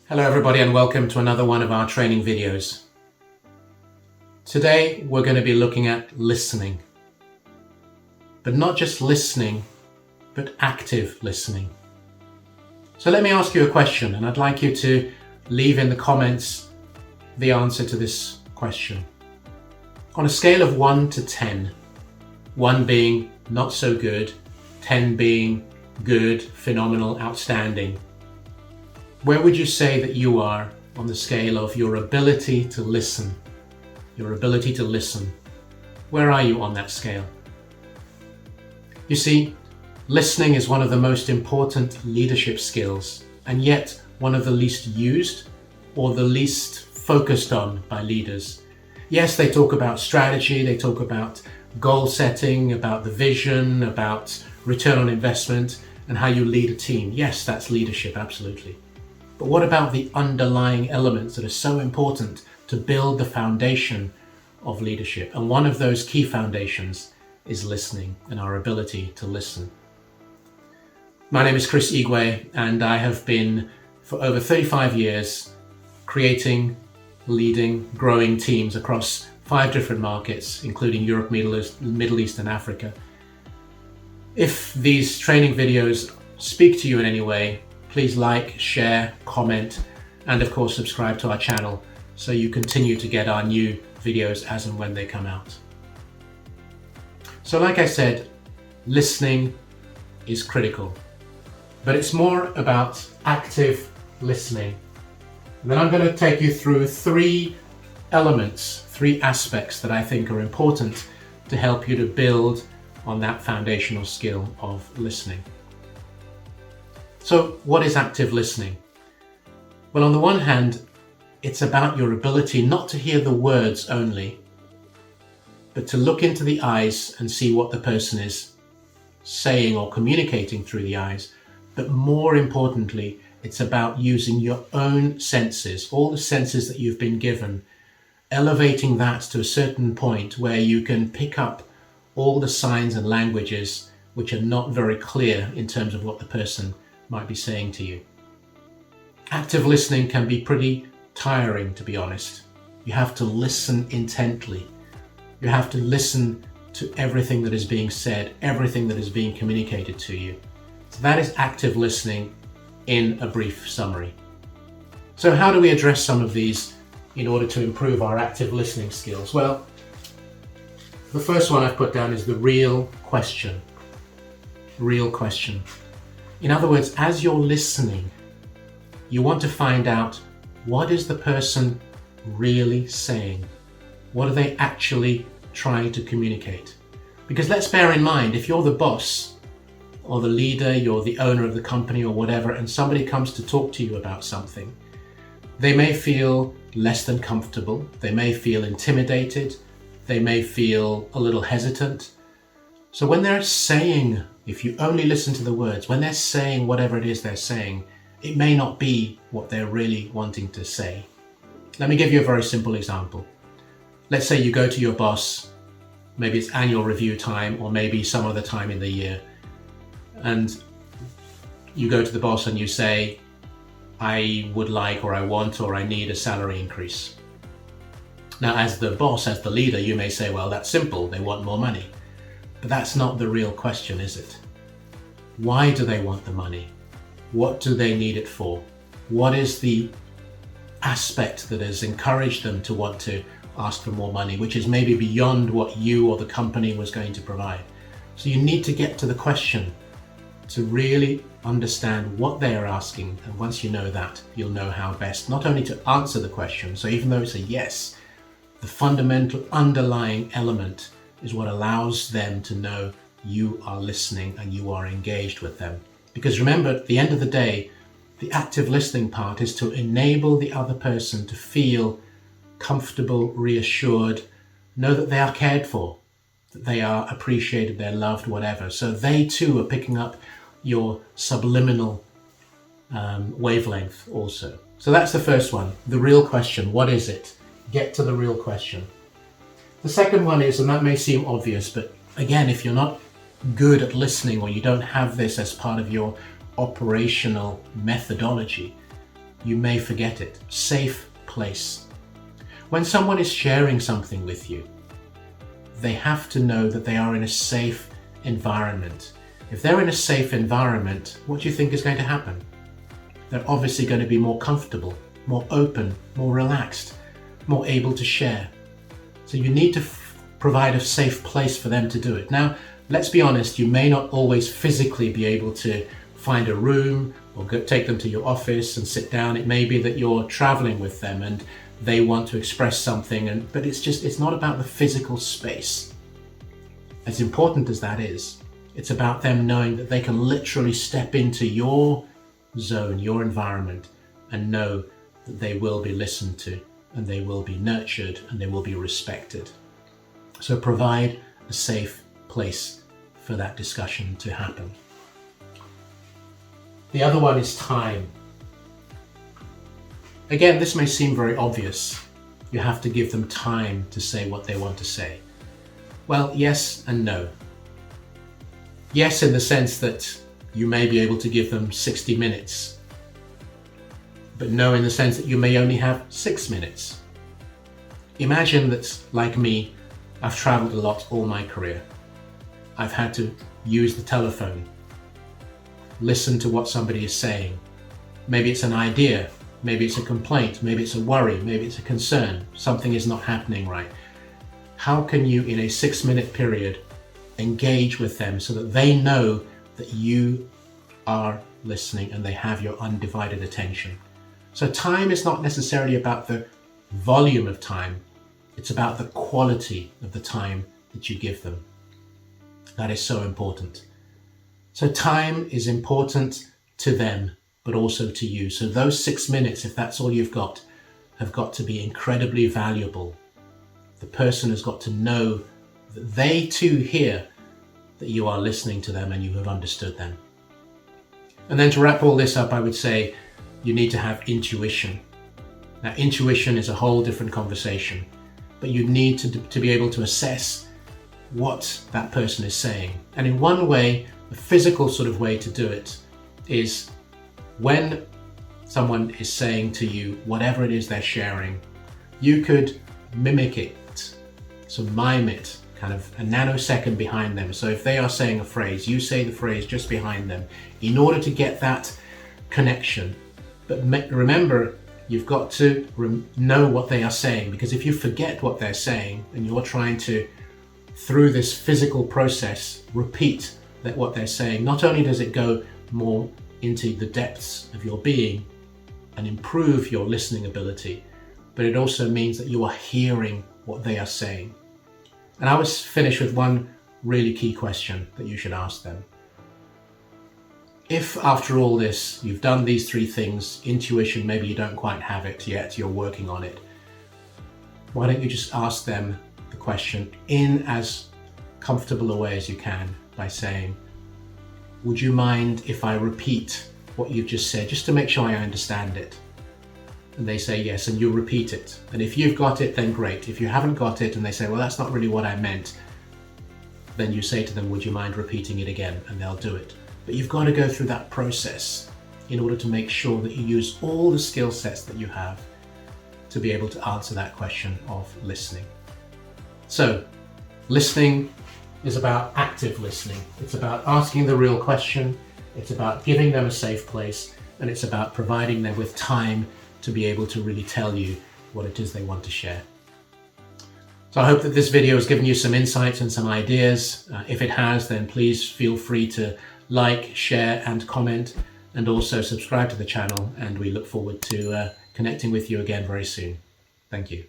Hello everybody and welcome to another one of our training videos. Today we're going to be looking at listening. But not just listening, but active listening. So let me ask you a question, and I'd like you to leave in the comments the answer to this question. On a scale of 1 to 10, 1 being not so good, 10 being good, phenomenal, outstanding, where would you say that you are on the scale of your ability to listen? Your ability to listen. Where are you on that scale? You see, listening is one of the most important leadership skills, and yet one of the least used or the least focused on by leaders. Yes, they talk about strategy, they talk about goal setting, about the vision, about return on investment, and how you lead a team. Yes, that's leadership, absolutely. But what about the underlying elements that are so important to build the foundation of leadership? And one of those key foundations is listening and our ability to listen. My name is Igwe, and I have been for over 35 years creating, leading, growing teams across 5 different markets, including Europe, Middle East and Africa. If these training videos speak to you in any way, please like, share, comment, and of course subscribe to our channel so you continue to get our new videos as and when they come out. So like I said, listening is critical, but it's more about active listening. And then I'm going to take you through 3 elements, 3 aspects that I think are important to help you to build on that foundational skill of listening. So what is active listening? Well, on the one hand, it's about your ability not to hear the words only, but to look into the eyes and see what the person is saying or communicating through the eyes. But more importantly, it's about using your own senses, all the senses that you've been given, elevating that to a certain point where you can pick up all the signs and languages which are not very clear in terms of what the person might be saying to you. Active listening can be pretty tiring, to be honest. You have to listen intently. You have to listen to everything that is being said, everything that is being communicated to you. So that is active listening in a brief summary. So how do we address some of these in order to improve our active listening skills? Well, the first one I've put down is the real question. Real question. In other words, as you're listening, you want to find out, what is the person really saying? What are they actually trying to communicate? Because let's bear in mind, if you're the boss or the leader, you're the owner of the company or whatever, and somebody comes to talk to you about something, they may feel less than comfortable, they may feel intimidated, they may feel a little hesitant. So when they're saying, if you only listen to the words, when they're saying whatever it is they're saying, it may not be what they're really wanting to say. Let me give you a very simple example. Let's say you go to your boss, maybe it's annual review time or maybe some other time in the year, and you go to the boss and you say, I would like, or I want, or I need a salary increase. Now, as the boss, as the leader, you may say, well, that's simple, they want more money. But that's not the real question, is it? Why do they want the money? What do they need it for? What is the aspect that has encouraged them to want to ask for more money, which is maybe beyond what you or the company was going to provide? So you need to get to the question to really understand what they are asking. And once you know that, you'll know how best not only to answer the question. So even though it's a yes, the fundamental underlying element is what allows them to know you are listening and you are engaged with them. Because remember, at the end of the day, the active listening part is to enable the other person to feel comfortable, reassured, know that they are cared for, that they are appreciated, they're loved, whatever. So they too are picking up your subliminal wavelength also. So that's the first one, the real question. What is it? Get to the real question. The second one is, and that may seem obvious, but again, if you're not good at listening or you don't have this as part of your operational methodology, you may forget it. Safe place. When someone is sharing something with you, they have to know that they are in a safe environment. If they're in a safe environment, what do you think is going to happen? They're obviously going to be more comfortable, more open, more relaxed, more able to share. So you need to provide a safe place for them to do it. Now, let's be honest, you may not always physically be able to find a room or take them to your office and sit down. It may be that you're traveling with them and they want to express something, but it's not about the physical space. As important as that is, it's about them knowing that they can literally step into your zone, your environment, and know that they will be listened to and they will be nurtured and they will be respected. So provide a safe place for that discussion to happen. The other one is time. Again, this may seem very obvious. You have to give them time to say what they want to say. Well, yes and no. Yes, in the sense that you may be able to give them 60 minutes, but no in the sense that you may only have 6 minutes. Imagine that, like me, I've traveled a lot all my career. I've had to use the telephone, listen to what somebody is saying. Maybe it's an idea, maybe it's a complaint, maybe it's a worry, maybe it's a concern, something is not happening right. How can you, in a 6-minute period, engage with them so that they know that you are listening and they have your undivided attention? So time is not necessarily about the volume of time, it's about the quality of the time that you give them. That is so important. So time is important to them, but also to you. So those 6 minutes, if that's all you've got, have got to be incredibly valuable. The person has got to know that they too hear that you are listening to them and you have understood them. And then to wrap all this up, I would say you need to have intuition. Now, intuition is a whole different conversation, but you need to be able to assess what that person is saying. And in one way, the physical sort of way to do it is when someone is saying to you whatever it is they're sharing, you could mimic it, so mime it, kind of a nanosecond behind them. So if they are saying a phrase, you say the phrase just behind them in order to get that connection. But remember, you've got to know what they are saying, because if you forget what they're saying and you're trying to, through this physical process, repeat that what they're saying, not only does it go more into the depths of your being and improve your listening ability, but it also means that you are hearing what they are saying. And I was finished with one really key question that you should ask them. If after all this, you've done these 3 things, intuition, maybe you don't quite have it yet, you're working on it, why don't you just ask them the question in as comfortable a way as you can by saying, would you mind if I repeat what you've just said, just to make sure I understand it? And they say yes, and you repeat it. And if you've got it, then great. If you haven't got it and they say, well, that's not really what I meant, then you say to them, would you mind repeating it again? And they'll do it. But you've got to go through that process in order to make sure that you use all the skill sets that you have to be able to answer that question of listening. So, listening is about active listening. It's about asking the real question. It's about giving them a safe place, and it's about providing them with time to be able to really tell you what it is they want to share. So I hope that this video has given you some insights and some ideas. If it has, then please feel free to like, share and comment, and also subscribe to the channel, and we look forward to connecting with you again very soon. Thank you.